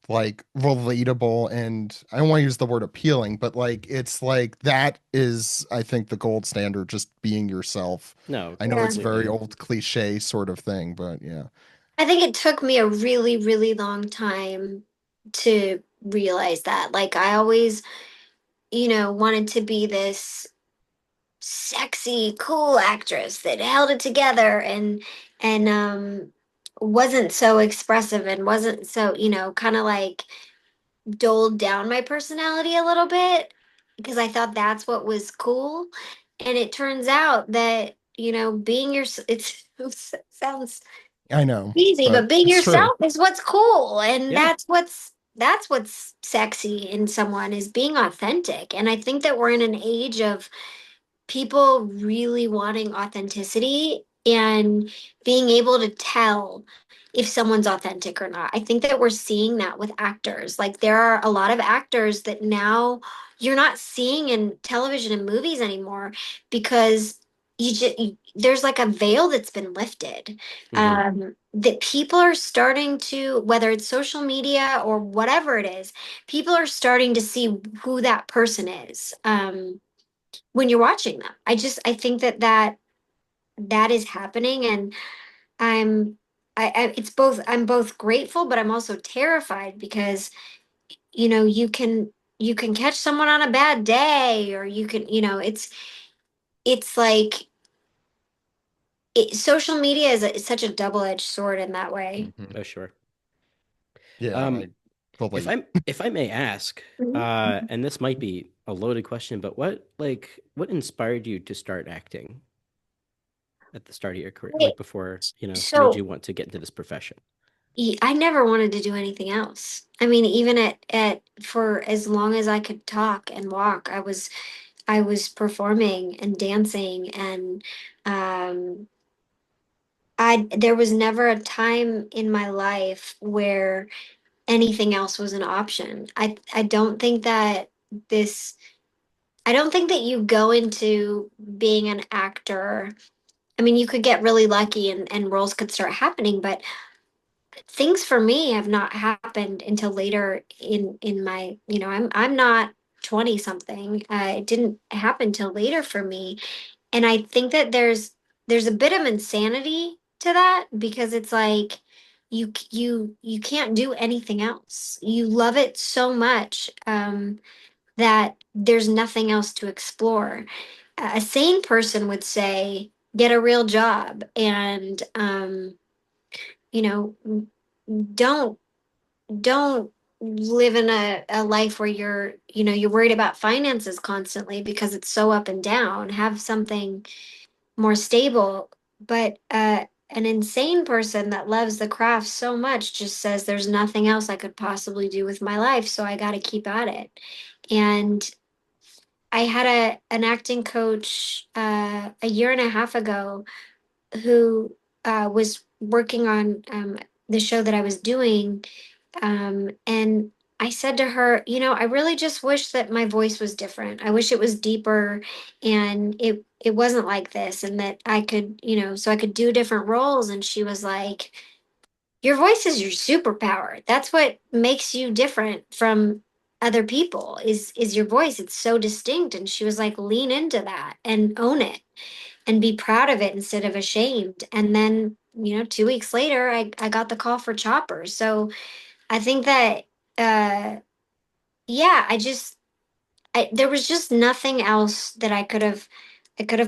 like relatable, and I don't want to use the word appealing, but like it's like that is, I think, the gold standard, just being yourself. No, I know Yeah. it's very completely. old cliche sort of thing, but yeah. I think it took me a really, really long time to realize that. Like I always, wanted to be this sexy, cool actress that held it together and wasn't so expressive and wasn't so, kind of like doled down my personality a little bit because I thought that's what was cool. And it turns out that, being your, it sounds I know, easy, but but being it's true. yourself is what's cool. And Yeah. that's what's sexy in someone is being authentic. And I think that we're in an age of people really wanting authenticity and being able to tell if someone's authentic or not. I think that we're seeing that with actors. Like there are a lot of actors that now you're not seeing in television and movies anymore because there's like a veil that's been lifted. Hmm. That people are starting to, whether it's social media or whatever it is, people are starting to see who that person is. When you're watching them. I think that is happening, and I'm it's both. I'm both grateful, but I'm also terrified because you can catch someone on a bad day, or you can it's like social media is such a double-edged sword in that way. Mhm. Oh, sure. Yeah, Um, I fully. if I may ask, Mhm. and this might be a loaded question, but what inspired you to start acting at the start of your career, Wait, like before, made So you want to get into this profession? I never wanted to do anything else. I mean, even at for as long as I could talk and walk, I was performing and dancing and um I there was never a time in my life where anything else was an option. This I don't think that you go into being an actor. I mean, you could get really lucky and roles could start happening, but things for me have not happened until later in my, I'm not 20 something. It didn't happen till later for me. And I think that there's a bit of insanity to that because it's like you can't do anything else. You love it so much that there's nothing else to explore. A sane person would say, get a real job and you know, don't don't live in a life where you're worried about finances constantly because it's so up and down. Have something more stable. But an insane person that loves the craft so much just says there's nothing else I could possibly do with my life, so I got to keep at it. And I had an acting coach a year and a half ago who was working on the show that I was doing, and I said to her, I really just wish that my voice was different. I wish it was deeper and it wasn't like this and that I could, so I could do different roles. And she was like, your voice is your superpower. That's what makes you different from other people is your voice. It's so distinct. And she was like, lean into that and own it and be proud of it instead of ashamed. And then, 2 weeks later, I got the call for Chopper. So I think that, yeah, there was just nothing else that I could have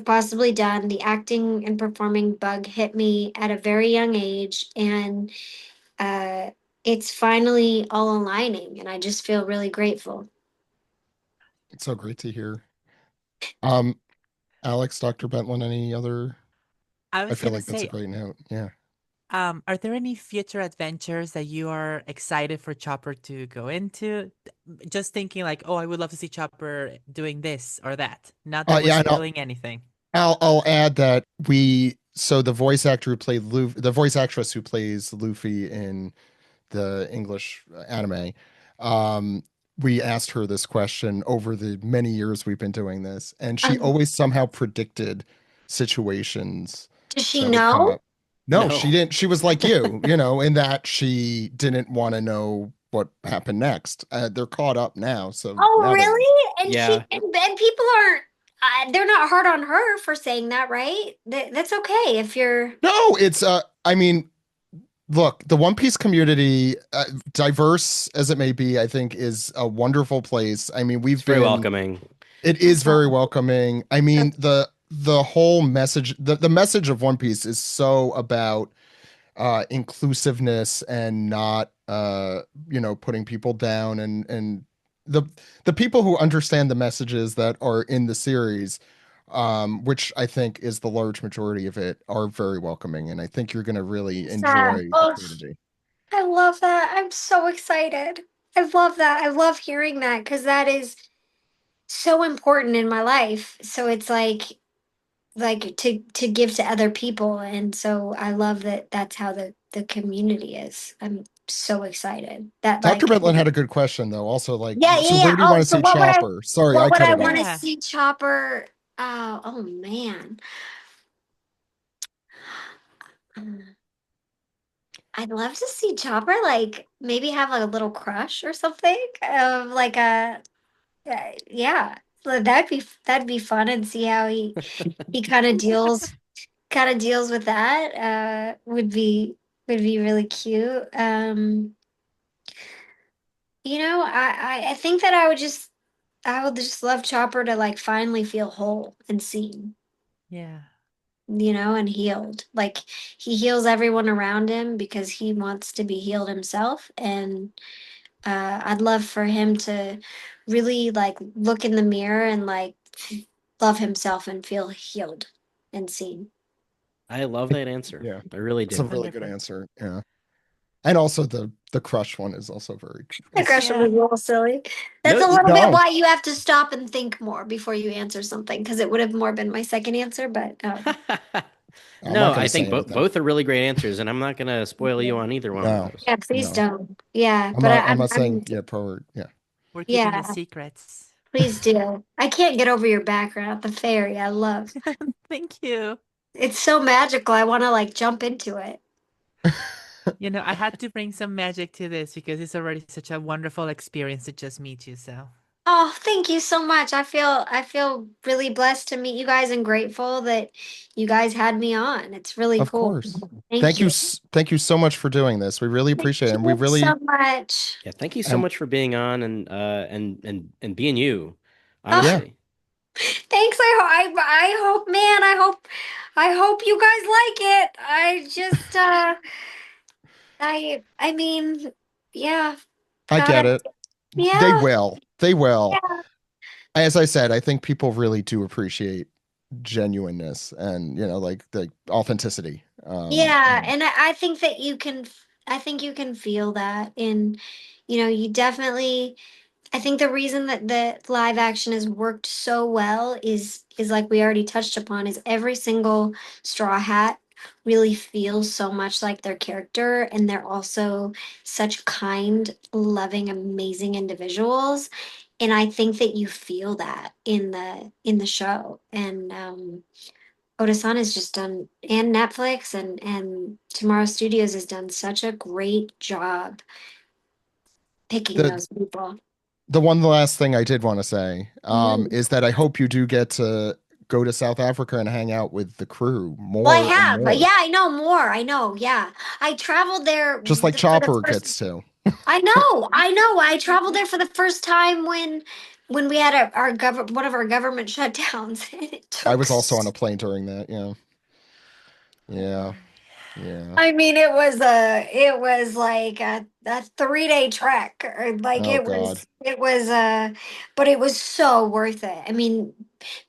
possibly done. The acting and performing bug hit me at a very young age, and uh, it's finally all aligning, and I just feel really grateful. It's so great to hear. Um, Alex, Dr. Bentlin, any other? I I was feel gonna like that's a say, great note. Yeah. are there any future adventures that you are excited for Chopper to go into? Just thinking like, oh, I would love to see Chopper doing this or that. Not that we're Yeah, and spoiling anything. I'll add that so the voice actor who played the voice actress who plays Luffy in the English anime, um, we asked her this question over the many years we've been doing this, and she Um, always somehow predicted situations does she that would come know? up. No, she No. didn't. She was like you, in that she didn't want to know what happened next. They're caught up now, so Oh, now they know. really? And Yeah. people aren't, they're not hard on her for saying that, right? That's okay if you're, No, it's I mean, look, the One Piece community, diverse as it may be, I think is a wonderful place. I mean, It's very welcoming. It is very So, welcoming. I mean, the whole message, the message of One Piece is so about inclusiveness and not putting people down, and the the people who understand the messages that are in the series, which I think is the large majority of it, are very welcoming, and I think you're going to really sad. enjoy the Oh, community. I love that. I'm so excited. I love that. I love hearing that because that is so important in my life. So it's like to give to other people, and so I love that that's how the community is. I'm so excited that Dr. like Bentlin had a good question though. Also, like, yeah, so yeah, yeah. where do you Oh, want to so see Chopper? Sorry, I what would cut I it want to off. Yeah. see Chopper? Oh man. I'd love to see Chopper like maybe have like a little crush or something of like a yeah. So that'd be fun and see how he kind of deals with that. Would be really cute. I think that I would just love Chopper to like finally feel whole and seen, Yeah. and healed. Like he heals everyone around him because he wants to be healed himself. And I'd love for him to really like look in the mirror and like love himself and feel healed and seen. I love that answer. Yeah, I really it's a do. really good Wonderful. answer. Yeah, and also the crush one is also very The is question Yeah. was a little silly. That's No, a little bit no. why you have to stop and think more before you answer something, because it would have more been my second answer, but I'm no, not going I to say think anything. both are really great answers, and I'm not gonna spoil you on either one of No, those. yeah, please no, don't. Yeah, I'm but not. I'm not saying I'm yeah. Pro. Yeah, We're keeping the yeah, secrets. please do. I can't get over your background, the fairy. I love. Thank you. It's so magical. I want to like jump into it. I had to bring some magic to this because it's already such a wonderful experience to just meet you. So, Oh, thank you so much. I feel really blessed to meet you guys and grateful that you guys had me on. It's really of cool. course. Thank you. Thank you so much for doing this. We really Thank appreciate it, and we you really so much. Yeah, thank you so and much for being on and being you. Oh, yeah. Honestly, thanks. I hope, man. I hope you guys like it. I mean, yeah. I Gotta, get it. They yeah, will. They will. yeah. As I said, I think people really do appreciate genuineness and like the authenticity. Yeah, and I think that I think you can feel that in, you definitely, I think the reason that the live action has worked so well is like we already touched upon, is every single Straw Hat really feels so much like their character, and they're also such kind, loving, amazing individuals. And I think that you feel that in the show. And Odasan has just done, and Netflix and Tomorrow Studios has done such a great job picking the those people. the one last thing I did want to say Mhm. is that I hope you do get to go to South Africa and hang out with the crew Well, I more and have. more, Yeah, I know more. I know. Yeah. I traveled there just like for the Chopper first. gets to. I know. I know. I traveled there for the first time when we had one of our government shutdowns. And it I took was also on a plane during that. Yeah, yeah, yeah. I mean, it was like a 3 day trek, or like Oh God. but it was so worth it. I mean,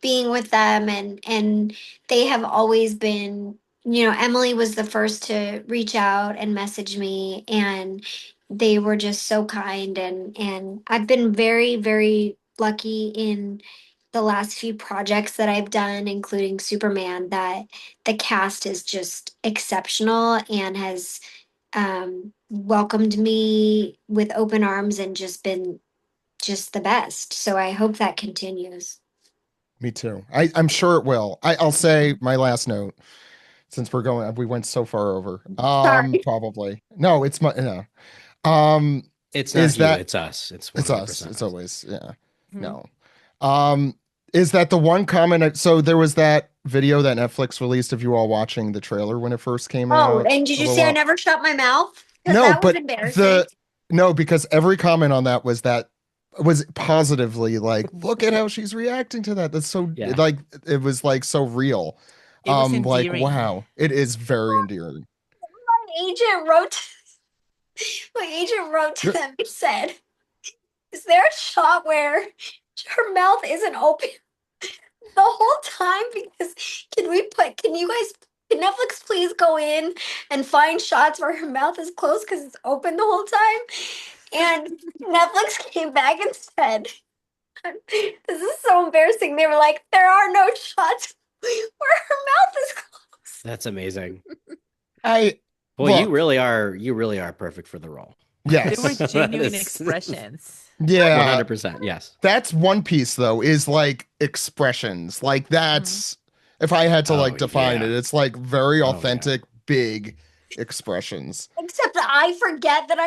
being with them, and they have always been, Emily was the first to reach out and message me, and they were just so kind, and I've been very, very lucky in the last few projects that I've done, including Superman, that the cast is just exceptional and has welcomed me with open arms and just been just the best. So I hope that continues. Me too. I'm sure it will. I'll say my last note since we went so far over. Sorry. Probably no. It's my no. Um, it's not is you, that it's us. It's it's us? 100% It's us. always yeah. Mhm. No. Um, is that the one comment? So there was that video that Netflix released of you all watching the trailer when it first came Oh, out and did a you little see I while. never shut my mouth? Because No, that was but embarrassing. the no, because every comment on that was that was positively like, look at how she's reacting to that. That's so Yeah. like it was like so real. It was Like endearing. wow, it is very endiering. My agent wrote my agent wrote to You're- them and said, "Is there a shot where her mouth isn't open the whole time? Because can you guys, can Netflix please go in and find shots where her mouth is closed because it's open the whole time?" And Netflix came back and said, "This is so embarrassing." They were like, "There are no shots where her mouth is closed." That's amazing. I Well, look, you really are perfect for the role. They were yes, That genuine is expressions. yeah. 100%. Yes. That's One Piece though, is like expressions. Like Mhm. that's if I had to Oh, like define it, yeah. it's like very Oh, yeah. authentic, big expressions. Except I forget that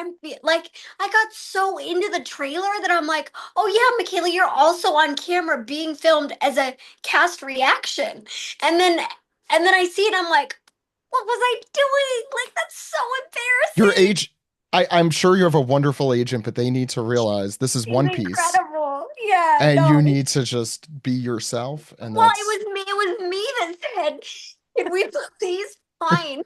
like, I got so into the trailer that I'm like, "Oh yeah, Michaela, you're also on camera being filmed as a cast reaction." And then I see it, I'm like, "What was I doing? Like, that's so Your embarrassing." age, I'm sure you have a wonderful agent, but they need to realize this is She's One Piece incredible. Yeah, and no. you need to just be yourself. And Well, that's it was me that said, "Can we please find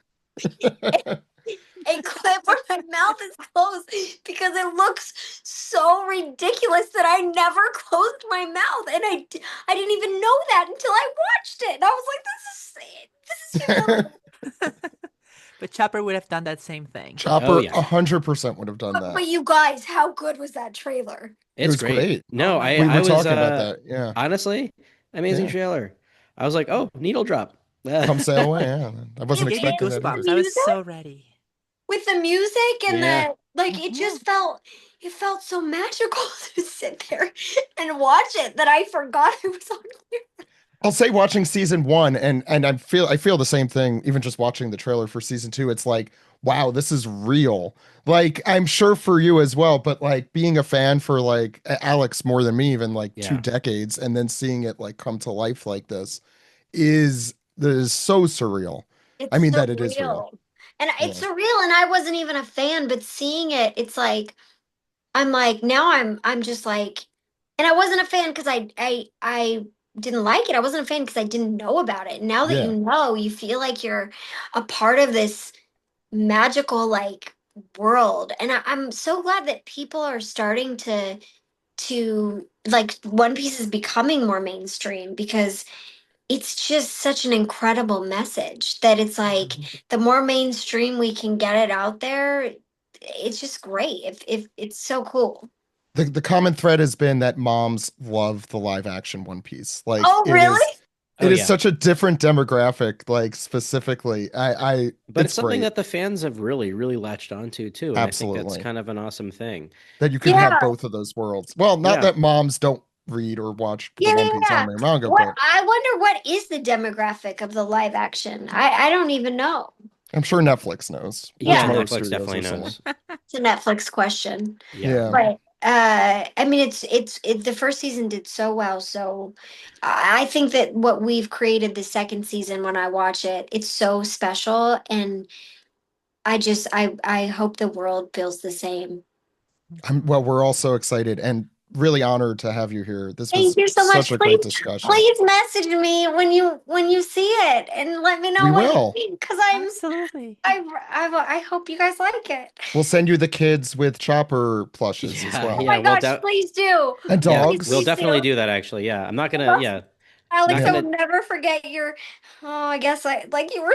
a clip where my mouth is closed because it looks so ridiculous that I never closed my mouth." And I didn't even know that until I watched it. And I was like, this is humiliating. But Chopper would have done that same thing. Oh, Chopper yeah. 100% would have done But that. you guys, how good was that trailer? It It's was great. great. Oh No, my We I were was god. talking about that. Yeah. honestly, amazing Yeah. trailer. I was like, oh, needle drop. Come sail away. Yeah. I wasn't It, Gave me expecting that either. goosebumps. I was so ready. with the music and Yeah. the, like, Mhm. it felt so magical to sit there and watch it that I forgot it was on. I'll say watching season one and I feel the same thing even just watching the trailer for season two. It's like, wow, this is real. Like I'm sure for you as well, but like being a fan for like Alex more than me, even like two Yeah. decades, and then seeing it like come to life like this is that is so surreal. I It's mean so that it is real. real. And it's Yeah. surreal, and I wasn't even a fan, but seeing it, it's like I'm like, now I'm just like, and I wasn't a fan because I didn't like it. I wasn't a fan because I didn't know about it. Now that you Yeah. know, you feel like you're a part of this magical, like, world. And I'm so glad that people are starting to like, One Piece is becoming more mainstream because it's just such an incredible message that it's like the more mainstream we can get it out there, it's just great. If it's so cool. The common thread has been that moms love the live action One Piece. Like Oh, really? Oh, it is yeah. such a different demographic, like specifically. But It's it's something great. that the fans have really, really latched onto too. And I think that's Absolutely. kind of an awesome thing. That you can have Yeah, both of those worlds. Well, not Yeah. that moms don't read or watch the yeah, One yeah, Piece yeah. anime or manga, What, but I wonder what is the demographic of the live action? I don't even know. I'm sure Netflix knows, which Yeah, Yeah, most Netflix studios definitely are saying. knows. it's a Netflix question. Yeah. Yeah. But I mean, the first season did so well, so I think that what we've created the second season, when I watch it, it's so special, and I hope the world feels the same. Well, we're all so excited and really honored to have you here. This Thank was you so such much. a great Please, discussion. please message me when you see it and let me know We what you will. think, because Absolutely. I hope you guys like it. We'll send you the kids with chopper plushes as Yeah, Oh well. yeah. my gosh, please do. And Yeah, Please, dogs. we'll please definitely do. do that actually. Yeah. I'm not gonna, Alex, yeah, not Alex, I Yeah. will gonna, never forget your. Oh, I guess I like you were.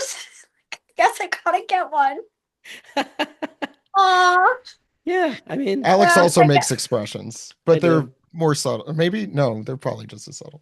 I guess I gotta get one. Aw, yeah, I mean, Alex well, also makes expressions, I but they're do. more subtle. Maybe no, they're probably just as subtle.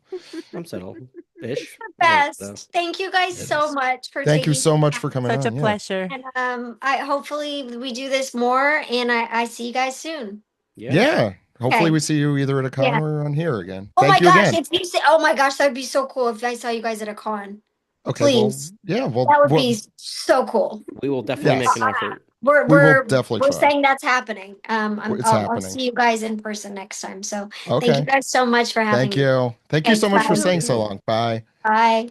I'm settled-ish. the I don't know. best. Thank you guys It so is. much for Thank you taking so much time. for coming Such a on. Yeah. pleasure. And I hopefully we do this more, and I see you guys soon. Yeah. Yeah. Hopefully Okay. we see you either at a con Yeah. or on here again. Oh my Thank you gosh, again. if you say, oh my gosh, that would be so cool if I saw you guys at a con. Okay, well, Please. yeah, That would well be so cool. We will definitely make yes, an effort. We're we will we're definitely we're try. saying that's happening. It's I'll happening. see you guys in person next time. So thank you Okay. guys so much for having Thank me. you. Thank you Okay, so much for bye. staying so long. Bye. Bye.